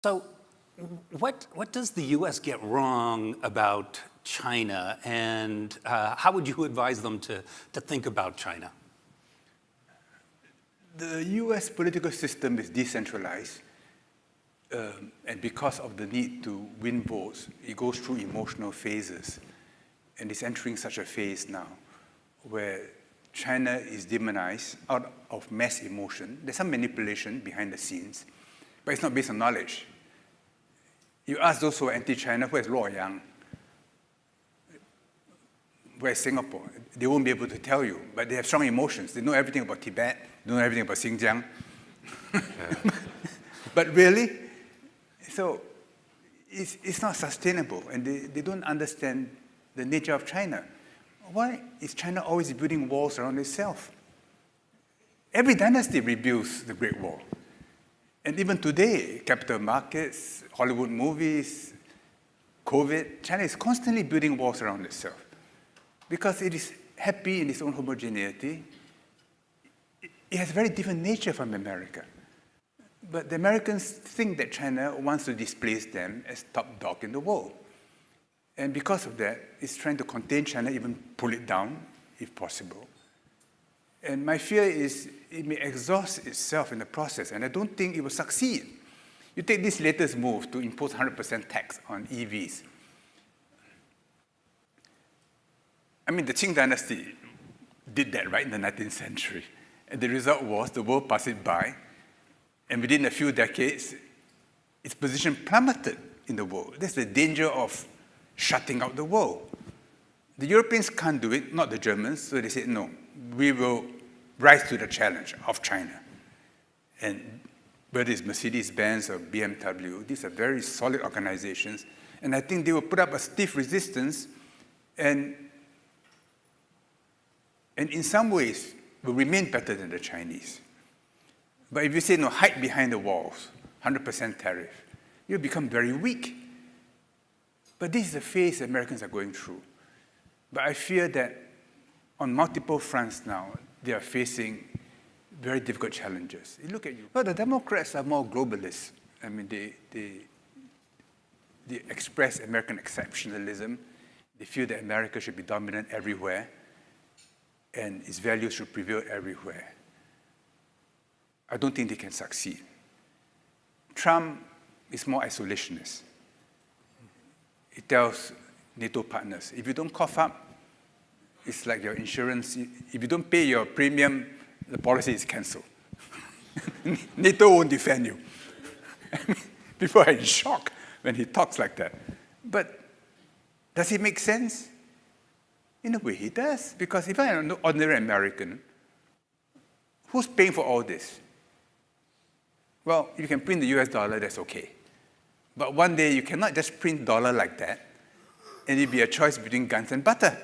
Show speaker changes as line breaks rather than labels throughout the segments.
So what does the U.S. get wrong about China, and how would you advise them to think about China?
The U.S. political system is decentralized, and because of the need to win votes, it goes through emotional phases, and it's entering such a phase now where China is demonized out of mass emotion. There's some manipulation behind the scenes, but it's not based on knowledge. You ask those who are anti-China, where's Luoyang? Where's Singapore? They won't be able to tell you, but they have strong emotions. They know everything about Tibet, they know everything about Xinjiang. But really, so it's not sustainable, and they don't understand the nature of China. Why is China always building walls around itself? Every dynasty rebuilds the Great Wall. And even today, capital markets, Hollywood movies, COVID, China is constantly building walls around itself because it is happy in its own homogeneity. It has a very different nature from America. But the Americans think that China wants to displace them as top dog in the world. And because of that, it's trying to contain China, even pull it down, if possible. And my fear is it may exhaust itself in the process, and I don't think it will succeed. You take this latest move to impose 100% tax on EVs. I mean, the Qing dynasty did that right in the 19th century. And the result was the world passed it by, and within a few decades, its position plummeted in the world. That's the danger of shutting out the world. The Europeans can't do it, not the Germans, so they said, no, we will rise to the challenge of China. And whether it's Mercedes-Benz or BMW, these are very solid organizations, and I think they will put up a stiff resistance, and in some ways will remain better than the Chinese. But if you say, no, hide behind the walls, 100% tariff, you'll become very weak. But this is the phase Americans are going through. But I fear that on multiple fronts now, they are facing very difficult challenges. You look at you. Well, the Democrats are more globalists. I mean, they express American exceptionalism. They feel that America should be dominant everywhere, and its values should prevail everywhere. I don't think they can succeed. Trump is more isolationist. He tells NATO partners, if you don't cough up, it's like your insurance. If you don't pay your premium, the policy is canceled. NATO won't defend you. I mean, people are in shock when he talks like that. But does it make sense? In a way, he does. Because if I'm an ordinary American, who's paying for all this? Well, if you can print the US dollar, that's okay. But one day, you cannot just print dollar like that, and it'll be a choice between guns and butter.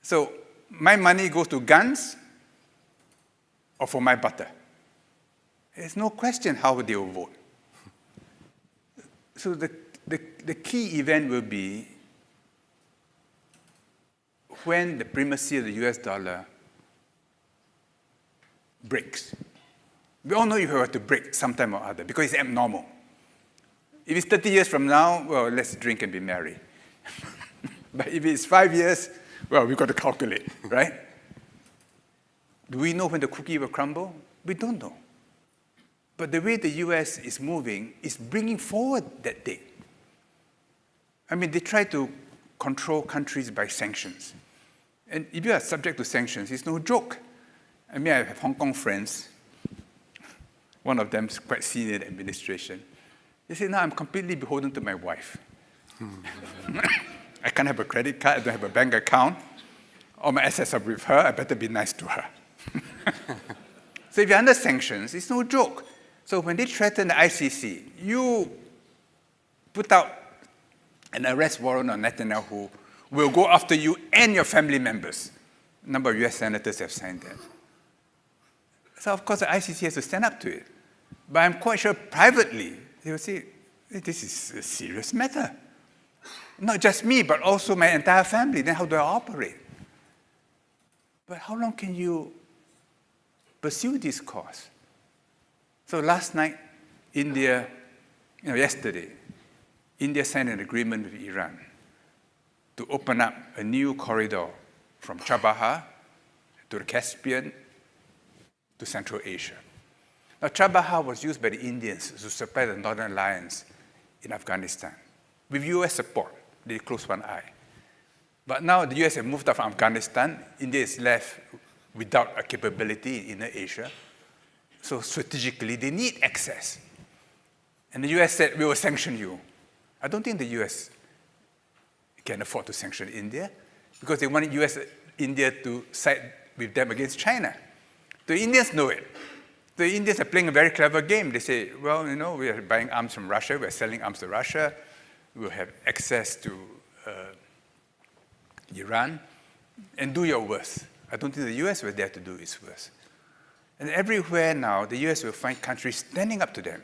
So my money goes to guns or for my butter. There's no question how they will vote. So the key event will be when the primacy of the US dollar breaks. We all know you have to break sometime or other because it's abnormal. If it's 30 years from now, well, let's drink and be merry. But if it's 5 years, well, we've got to calculate, right? Do we know when the cookie will crumble? We don't know. But the way the US is moving is bringing forward that date. I mean, they try to control countries by sanctions. And if you are subject to sanctions, it's no joke. I mean, I have Hong Kong friends. One of them is quite senior in the administration. They say, no, I'm completely beholden to my wife. I can't have a credit card, I don't have a bank account. All my assets are with her, I better be nice to her. So if you're under sanctions, it's no joke. So when they threaten the ICC, you put out an arrest warrant on Netanyahu, will go after you and your family members. A number of US senators have signed that. So of course the ICC has to stand up to it. But I'm quite sure privately, they will say, this is a serious matter. Not just me, but also my entire family. Then how do I operate? But how long can you pursue this cause? So last night, India Yesterday, India signed an agreement with Iran to open up a new corridor from Chabahar to the Caspian to Central Asia. Now, Chabahar was used by the Indians to supply the Northern Alliance in Afghanistan. With US support, they closed one eye. But now the US have moved out from Afghanistan. India is left without a capability in Inner Asia. So strategically, they need access. And the US said, we will sanction you. I don't think the US can afford to sanction India because they want India to side with them against China. The Indians know it. The Indians are playing a very clever game. They say, well, we are buying arms from Russia. We're selling arms to Russia. We'll have access to Iran. And do your worst. I don't think the US will dare to do its worst. And everywhere now, the US will find countries standing up to them.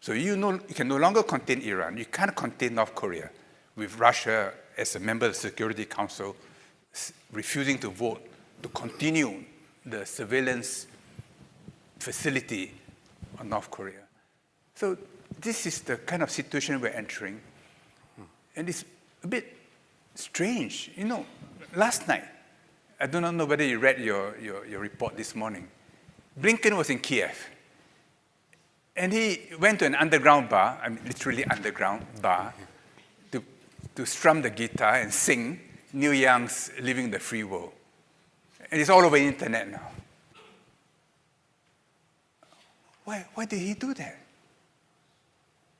So you can no longer contain Iran. You can't contain North Korea with Russia as a member of the Security Council refusing to vote to continue the surveillance facility on North Korea. So this is the kind of situation we're entering. And it's a bit strange. Last night, I do not know whether you read your report this morning. Blinken was in Kiev. And he went to an underground bar, literally underground bar, to strum the guitar and sing Neil Young's Living the Free World. And it's all over the internet now. Why did he do that?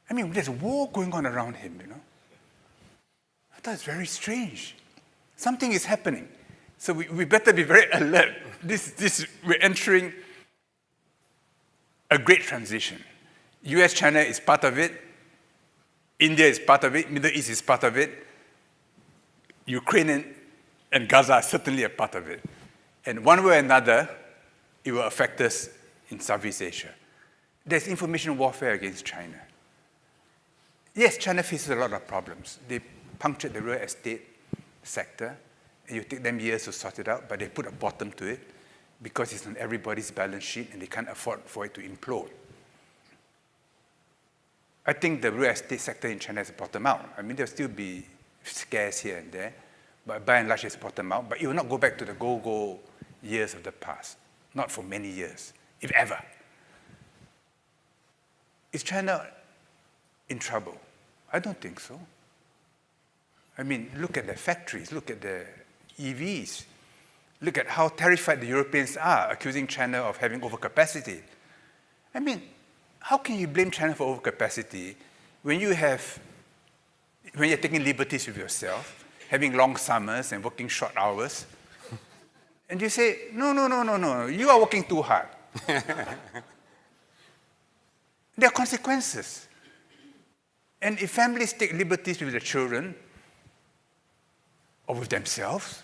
There's a war going on around him, I thought it's very strange. Something is happening. So we better be very alert. We're entering a great transition. US, China is part of it. India is part of it. Middle East is part of it. Ukraine and Gaza are certainly a part of it. And one way or another, it will affect us in Southeast Asia. There's information warfare against China. Yes, China faces a lot of problems. They punctured the real estate sector, and it take them years to sort it out, but they put a bottom to it because it's on everybody's balance sheet and they can't afford for it to implode. I think the real estate sector in China has bottomed out. There'll still be scares here and there, but by and large it's bottomed out. But it will not go back to the go-go years of the past, not for many years, if ever. Is China in trouble? I don't think so. Look at their factories, look at their EVs. Look at how terrified the Europeans are, accusing China of having overcapacity. How can you blame China for overcapacity when you're taking liberties with yourself, having long summers and working short hours? And you say, no, you are working too hard. There are consequences. And if families take liberties with their children or with themselves,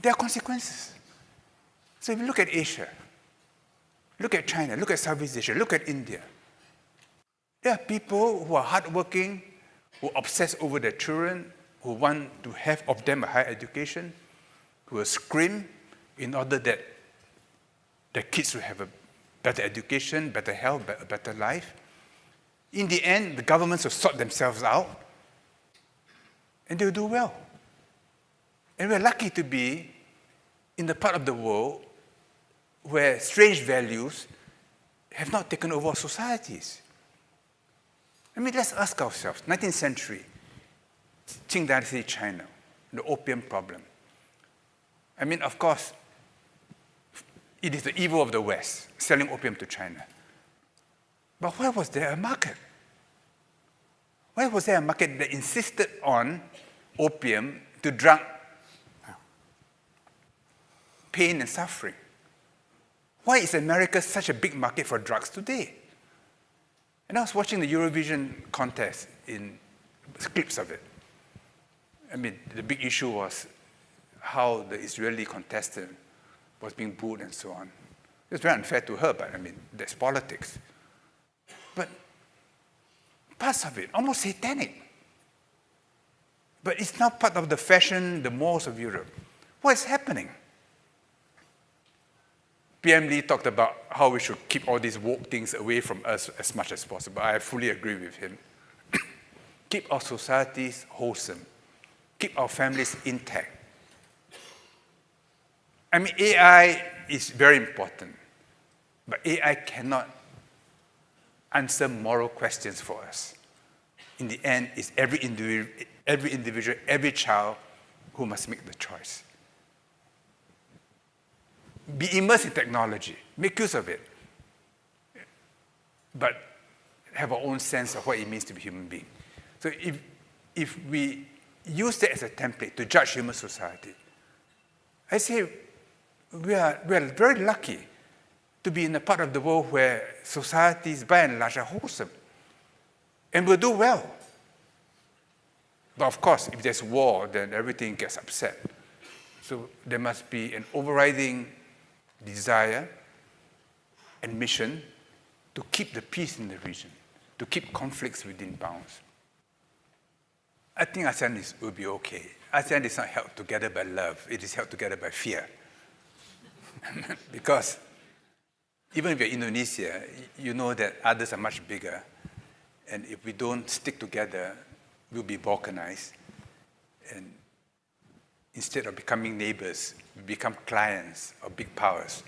there are consequences. So if you look at Asia, look at China, look at Southeast Asia, look at India. There are people who are hardworking, who obsess over their children, who want to have of them a higher education, who will scream in order that their kids will have a better education, better health, a better life. In the end, the governments will sort themselves out, and they'll do well. And we're lucky to be in the part of the world where strange values have not taken over our societies. Let's ask ourselves, 19th century, Qing Dynasty China, the opium problem. Of course, it is the evil of the West, selling opium to China. But why was there a market? Why was there a market that insisted on opium to drug pain and suffering? Why is America such a big market for drugs today? And I was watching the Eurovision contest in clips of it. The big issue was how the Israeli contestant was being booed and so on. It was very unfair to her, but that's politics. But parts of it, almost satanic. But it's now part of the fashion, the morals of Europe. What is happening? PM Lee talked about how we should keep all these woke things away from us as much as possible. I fully agree with him. Keep our societies wholesome. Keep our families intact. I mean, AI is very important, but AI cannot answer moral questions for us. In the end, it's every individual, every child who must make the choice. Be immersed in technology, make use of it, but have our own sense of what it means to be a human being. So if we use that as a template to judge human society, I say we are very lucky to be in a part of the world where societies, by and large, are wholesome and will do well. But of course, if there's war, then everything gets upset. So there must be an overriding desire and mission to keep the peace in the region, to keep conflicts within bounds. I think ASEAN will be okay. ASEAN is not held together by love, it is held together by fear. Because even if you're Indonesia, you know that others are much bigger, and if we don't stick together, we'll be balkanized. And instead of becoming neighbors, we become clients of big powers.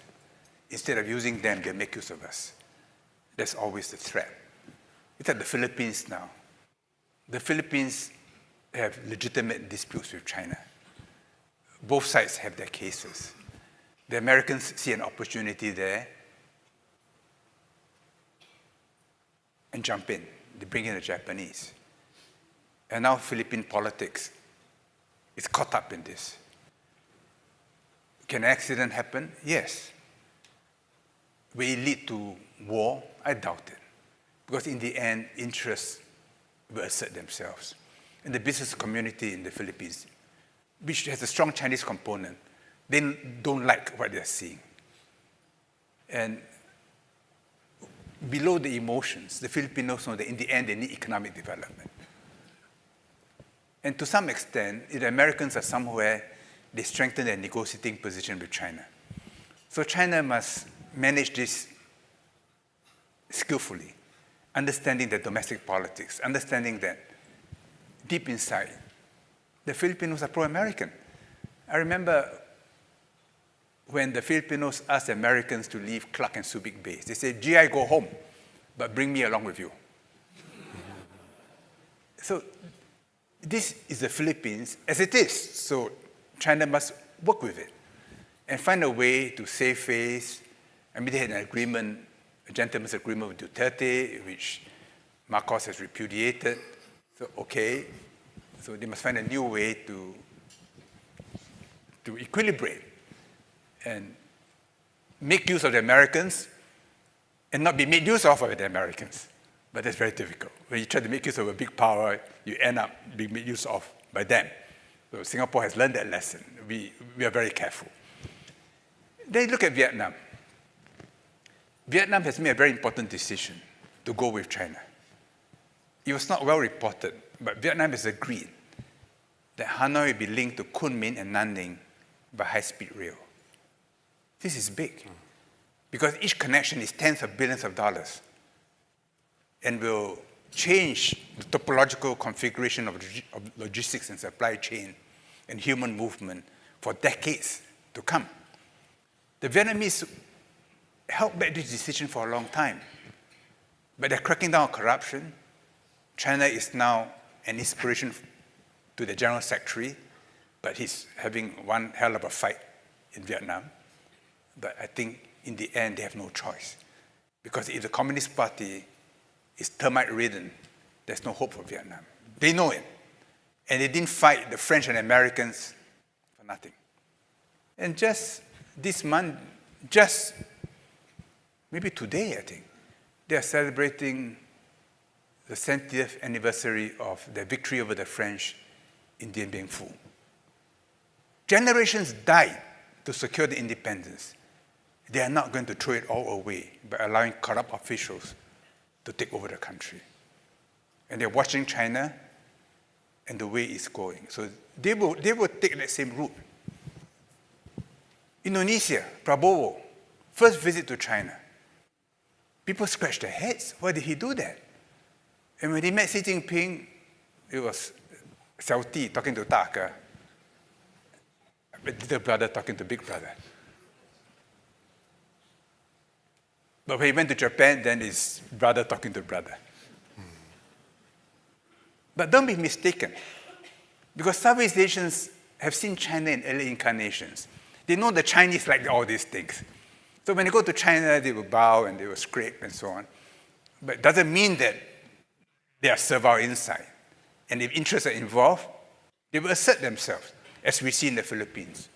Instead of using them, they make use of us. That's always the threat. It's like the Philippines now. The Philippines have legitimate disputes with China. Both sides have their cases. The Americans see an opportunity there and jump in. They bring in the Japanese. And now Philippine politics is caught up in this. Can an accident happen? Yes. Will it lead to war? I doubt it. Because in the end, interests will assert themselves. And the business community in the Philippines, which has a strong Chinese component, they don't like what they're seeing. And below the emotions, the Filipinos know that in the end, they need economic development. And to some extent, if the Americans are somewhere, they strengthen their negotiating position with China. So China must manage this skillfully, understanding the domestic politics, understanding that deep inside, the Filipinos are pro-American. I remember when the Filipinos asked the Americans to leave Clark and Subic base. They said, GI, go home, but bring me along with you. So this is the Philippines as it is. So China must work with it and find a way to save face. I mean, they had an agreement, a gentleman's agreement with Duterte, which Marcos has repudiated. So, okay. So they must find a new way to equilibrate and make use of the Americans and not be made use of by the Americans. But that's very difficult. When you try to make use of a big power, you end up being made use of by them. So Singapore has learned that lesson. We are very careful. Then look at Vietnam. Vietnam has made a very important decision to go with China. It was not well reported, but Vietnam has agreed that Hanoi will be linked to Kunming and Nanning by high-speed rail. This is big, because each connection is tens of billions of dollars and will change the topological configuration of logistics and supply chain and human movement for decades to come. The Vietnamese held back this decision for a long time, but they're cracking down on corruption. China is now an inspiration to the General Secretary, but he's having one hell of a fight in Vietnam. But I think in the end, they have no choice. Because if the Communist Party is termite-ridden, there's no hope for Vietnam. They know it. And they didn't fight the French and Americans for nothing. And just this month, just maybe today, I think, they are celebrating the 70th anniversary of their victory over the French in Dien Bien Phu. Generations died to secure the independence. They are not going to throw it all away by allowing corrupt officials to take over the country. And they're watching China and the way it's going. So they will take that same route. Indonesia, Prabowo, first visit to China, people scratched their heads. Why did he do that? And when he met Xi Jinping, it was Xiao Ti talking to Taka, little brother talking to big brother. But when he went to Japan, then it's brother talking to brother. But don't be mistaken, because Southeast Asians have seen China in early incarnations. They know the Chinese like all these things. So when they go to China, they will bow and they will scrape and so on. But it doesn't mean that they are servile inside. And if interests are involved, they will assert themselves, as we see in the Philippines.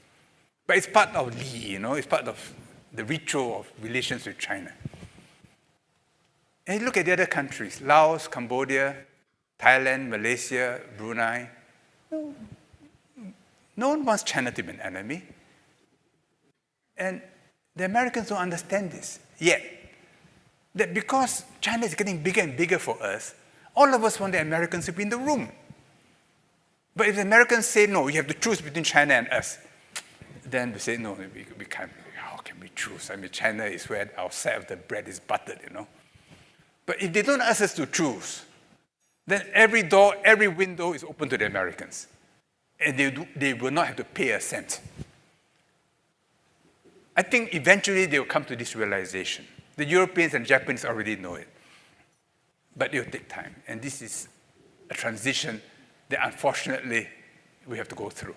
But it's part of Li, it's part of the ritual of relations with China. And you look at the other countries, Laos, Cambodia, Thailand, Malaysia, Brunei. No one wants China to be an enemy. And the Americans don't understand this yet. That because China is getting bigger and bigger for us, all of us want the Americans to be in the room. But if the Americans say, no, you have to choose between China and us, then we say, no, we can't. How can we choose? I mean, China is where our side of the bread is buttered, But if they don't ask us to choose, then every door, every window is open to the Americans. And they will not have to pay a cent. I think eventually they will come to this realization. The Europeans and Japanese already know it. But it will take time. And this is a transition that unfortunately we have to go through.